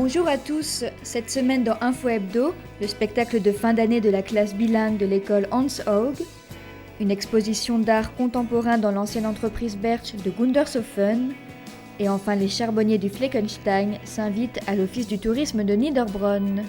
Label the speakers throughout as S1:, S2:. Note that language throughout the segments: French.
S1: Bonjour à tous, cette semaine dans Info Hebdo, le spectacle de fin d'année de la classe bilingue de l'école Hans Haug, une exposition d'art contemporain dans l'ancienne entreprise Bertsch de Gundershofen, et enfin les charbonniers du Fleckenstein s'invitent à l'office du tourisme de Niederbronn.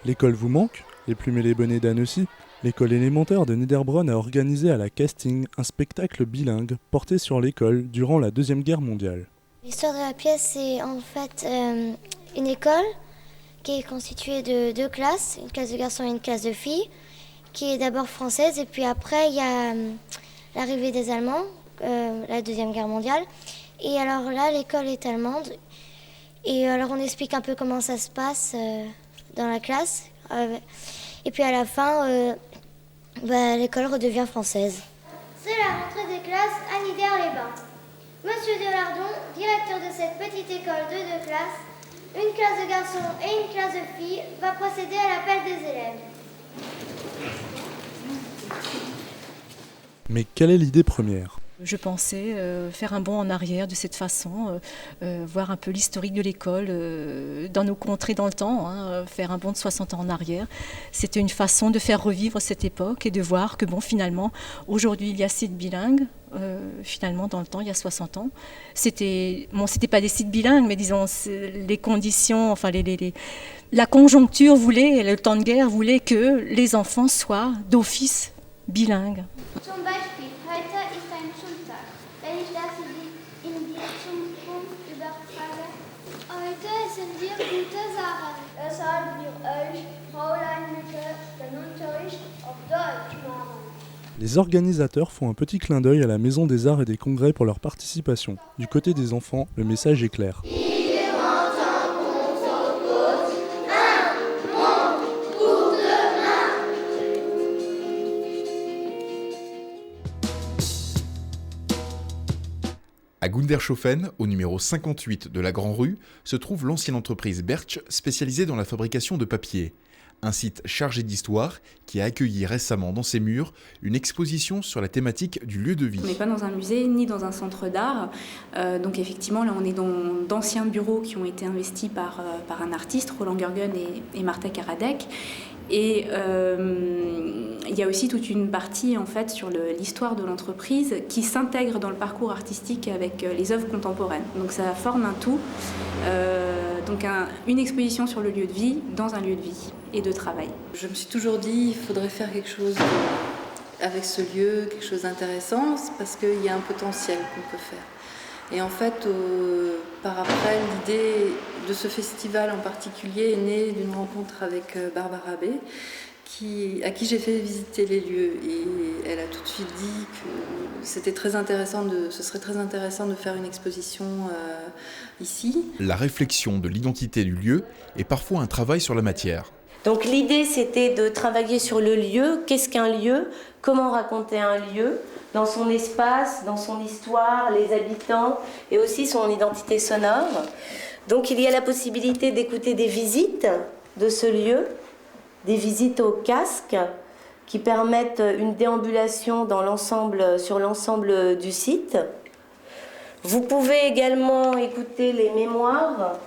S2: L'école vous manque? Les plumes et les bonnets d'Anne aussi? L'école élémentaire de Niederbronn a organisé à la Casting un spectacle bilingue porté sur l'école durant la Deuxième Guerre mondiale.
S3: L'histoire de la pièce, c'est en fait une école qui est constituée de deux classes, une classe de garçons et une classe de filles, qui est d'abord française, et puis après il y a l'arrivée des Allemands, la Deuxième Guerre mondiale. Et alors là, l'école est allemande, et alors on explique un peu comment ça se passe dans la classe. Et puis à la fin, l'école redevient française. C'est la rentrée des classes à Nieder-les-Bains. Monsieur Delardon, directeur de cette petite école de deux classes, une classe de garçons et une classe de filles, va procéder à l'appel des élèves.
S2: Mais quelle est l'idée première ?
S4: Je pensais faire un bond en arrière de cette façon, voir un peu l'historique de l'école dans nos contrées dans le temps, faire un bond de 60 ans en arrière. C'était une façon de faire revivre cette époque et de voir que finalement, aujourd'hui il y a sites bilingues. Finalement, dans le temps, il y a 60 ans, c'était pas des sites bilingues, mais disons les conditions, la conjoncture voulait, le temps de guerre voulait que les enfants soient d'office bilingues.
S3: Zum Beispiel, heute ist ein Schultag. Wenn ich das in die Zukunft übertrage, heute sind wir gute Sachen. Deshalb wir euch, Fräulein Mücke, den Unterricht auf Deutsch machen.
S2: Les organisateurs font un petit clin d'œil à la Maison des Arts et des Congrès pour leur participation. Du côté des enfants, le message est clair.
S5: À Gundershofen, au numéro 58 de la Grand Rue, se trouve l'ancienne entreprise Bertsch spécialisée dans la fabrication de papier. Un site chargé d'histoire qui a accueilli récemment dans ses murs une exposition sur la thématique du lieu de vie.
S6: On n'est pas dans un musée ni dans un centre d'art, donc effectivement là on est dans d'anciens bureaux qui ont été investis par un artiste, Roland Görgen et Marta Karadec. Et il y a aussi toute une partie en fait sur l'histoire de l'entreprise qui s'intègre dans le parcours artistique avec les œuvres contemporaines. Donc ça forme un tout, donc une exposition sur le lieu de vie dans un lieu de vie et de travail.
S7: Je me suis toujours dit il faudrait faire quelque chose avec ce lieu, quelque chose d'intéressant, parce qu'il y a un potentiel qu'on peut faire. Et en fait, par après, l'idée de ce festival en particulier est née d'une rencontre avec Barbara B, à qui j'ai fait visiter les lieux. Et elle a tout de suite dit que ce serait très intéressant de faire une exposition ici.
S5: La réflexion de l'identité du lieu est parfois un travail sur la matière.
S8: Donc l'idée, c'était de travailler sur le lieu. Qu'est-ce qu'un lieu ? Comment raconter un lieu ? Dans son espace, dans son histoire, les habitants et aussi son identité sonore. Donc il y a la possibilité d'écouter des visites de ce lieu, des visites au casque qui permettent une déambulation sur l'ensemble du site. Vous pouvez également écouter les mémoires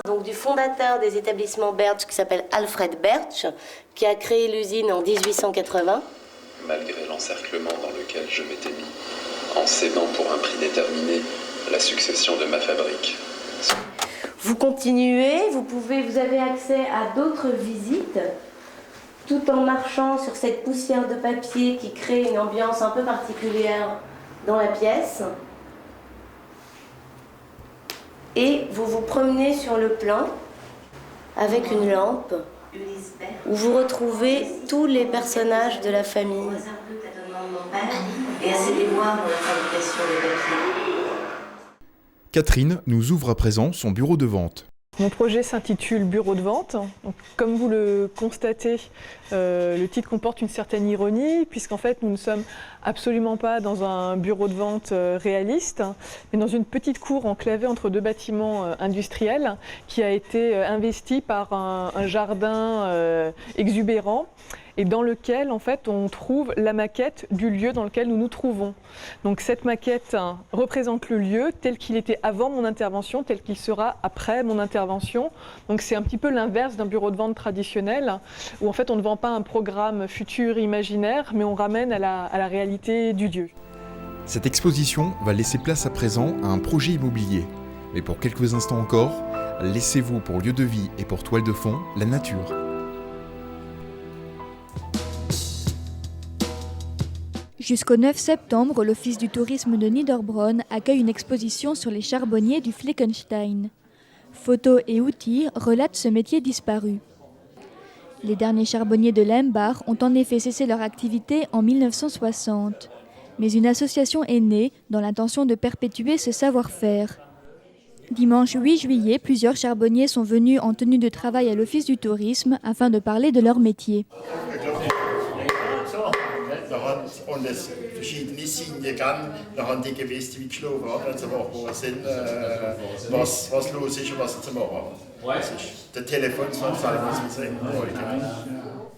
S8: donc, du fondateur des établissements Bertsch qui s'appelle Alfred Bertsch, qui a créé l'usine en 1880.
S9: Malgré l'encerclement dans lequel je m'étais mis, en cédant pour un prix déterminé la succession de ma fabrique.
S8: Vous continuez, vous avez accès à d'autres visites, tout en marchant sur cette poussière de papier qui crée une ambiance un peu particulière dans la pièce. Et vous vous promenez sur le plan avec une lampe, où vous retrouvez tous les personnages de la famille. Et à ses déboires dans la fabrication des papiers.
S5: Catherine nous ouvre à présent son bureau de vente.
S10: Mon projet s'intitule Bureau de vente. Donc, comme vous le constatez, le titre comporte une certaine ironie, puisqu'en fait nous ne sommes absolument pas dans un bureau de vente réaliste, mais dans une petite cour enclavée entre deux bâtiments industriels qui a été investi par un jardin exubérant et dans lequel en fait on trouve la maquette du lieu dans lequel nous nous trouvons. Donc cette maquette représente le lieu tel qu'il était avant mon intervention, tel qu'il sera après mon intervention. Donc c'est un petit peu l'inverse d'un bureau de vente traditionnel où en fait on ne vend pas un programme futur imaginaire, mais on ramène à la réalité du lieu.
S5: Cette exposition va laisser place à présent à un projet immobilier. Mais pour quelques instants encore, laissez-vous pour lieu de vie et pour toile de fond la nature.
S1: Jusqu'au 9 septembre, l'Office du tourisme de Niederbronn accueille une exposition sur les charbonniers du Fleckenstein. Photos et outils relatent ce métier disparu. Les derniers charbonniers de Lembach ont en effet cessé leur activité en 1960. Mais une association est née dans l'intention de perpétuer ce savoir-faire. Dimanche 8 juillet, plusieurs charbonniers sont venus en tenue de travail à l'Office du tourisme afin de parler de leur métier.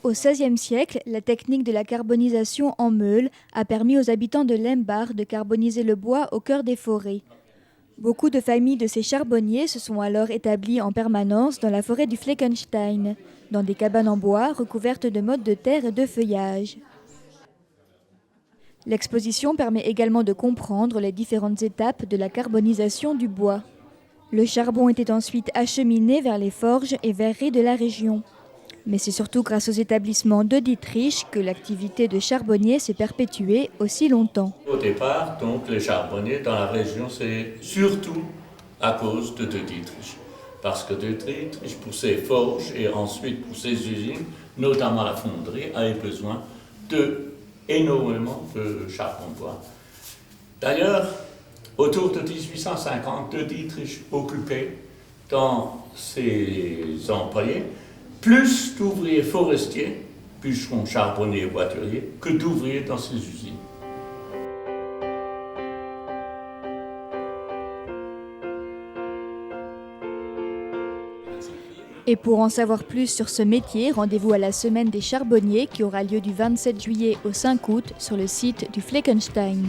S1: Au XVIe siècle, la technique de la carbonisation en meule a permis aux habitants de Lembach de carboniser le bois au cœur des forêts. Beaucoup de familles de ces charbonniers se sont alors établies en permanence dans la forêt du Fleckenstein, dans des cabanes en bois recouvertes de mottes de terre et de feuillage. L'exposition permet également de comprendre les différentes étapes de la carbonisation du bois. Le charbon était ensuite acheminé vers les forges et verreries de la région. Mais c'est surtout grâce aux établissements de Dietrich que l'activité de charbonnier s'est perpétuée aussi longtemps.
S11: Au départ, donc, les charbonniers dans la région, c'est surtout à cause de Dietrich. Parce que Dietrich, pour ses forges et ensuite pour ses usines, notamment la fonderie, avait besoin énormément de charbon de bois. D'ailleurs, autour de 1850, Dietrich occupait dans ses employés plus d'ouvriers forestiers, bûcherons, charbonniers, voituriers, que d'ouvriers dans ses usines.
S1: Et pour en savoir plus sur ce métier, rendez-vous à la Semaine des Charbonniers qui aura lieu du 27 juillet au 5 août sur le site du Fleckenstein.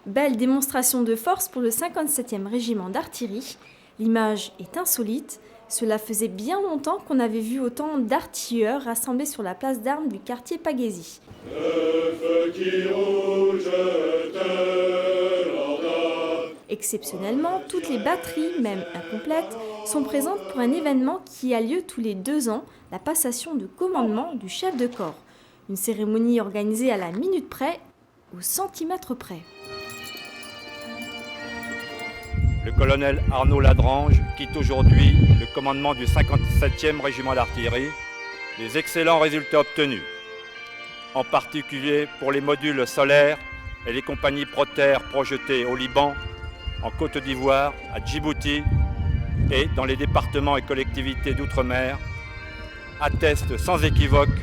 S12: Belle démonstration de force pour le 57e régiment d'artillerie. L'image est insolite. Cela faisait bien longtemps qu'on avait vu autant d'artilleurs rassemblés sur la place d'armes du quartier Pagési. Exceptionnellement, toutes les batteries, même incomplètes, sont présentes pour un événement qui a lieu tous les 2 ans, la passation de commandement du chef de corps. Une cérémonie organisée à la minute près, au centimètre près.
S13: Le colonel Arnaud Ladrange quitte aujourd'hui le commandement du 57e régiment d'artillerie. Les excellents résultats obtenus, en particulier pour les modules solaires et les compagnies Proter projetées au Liban, en Côte d'Ivoire, à Djibouti et dans les départements et collectivités d'outre-mer, attestent sans équivoque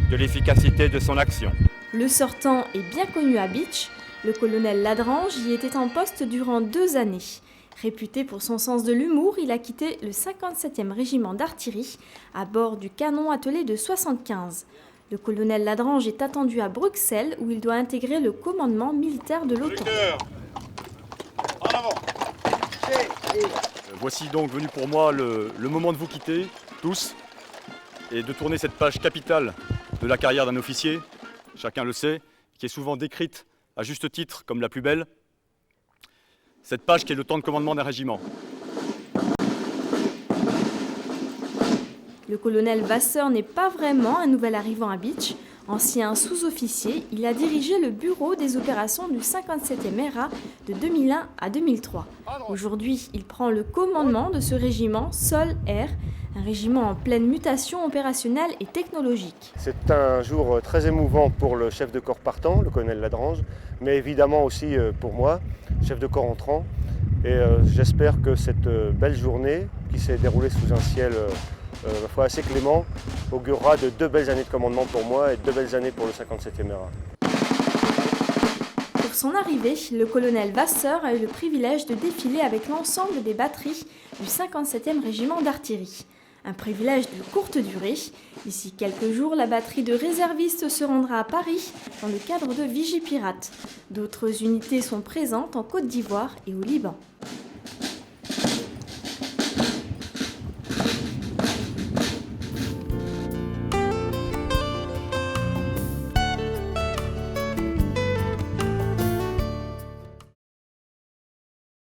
S13: de l'efficacité de son action.
S12: Le sortant est bien connu à Bitche. Le colonel Ladrange y était en poste durant 2 années. Réputé pour son sens de l'humour, il a quitté le 57e régiment d'artillerie à bord du canon attelé de 75. Le colonel Ladrange est attendu à Bruxelles où il doit intégrer le commandement militaire de l'OTAN.
S13: En avant. Voici donc venu pour moi le moment de vous quitter, tous, et de tourner cette page capitale de la carrière d'un officier, chacun le sait, qui est souvent décrite à juste titre comme la plus belle. Cette page qui est le temps de commandement d'un régiment.
S12: Le colonel Vasseur n'est pas vraiment un nouvel arrivant à Bitche. Ancien sous-officier, il a dirigé le bureau des opérations du 57e RA de 2001 à 2003. Aujourd'hui, il prend le commandement de ce régiment sol-air, un régiment en pleine mutation opérationnelle et technologique.
S14: C'est un jour très émouvant pour le chef de corps partant, le colonel Ladrange, mais évidemment aussi pour moi, chef de corps entrant. Et j'espère que cette belle journée, qui s'est déroulée sous un ciel assez clément, augurera de 2 belles années de commandement pour moi et 2 belles années pour le 57e RA.
S12: Pour son arrivée, le colonel Vasseur a eu le privilège de défiler avec l'ensemble des batteries du 57e régiment d'artillerie. Un privilège de courte durée. D'ici quelques jours, la batterie de réservistes se rendra à Paris dans le cadre de Vigipirate. D'autres unités sont présentes en Côte d'Ivoire et au Liban.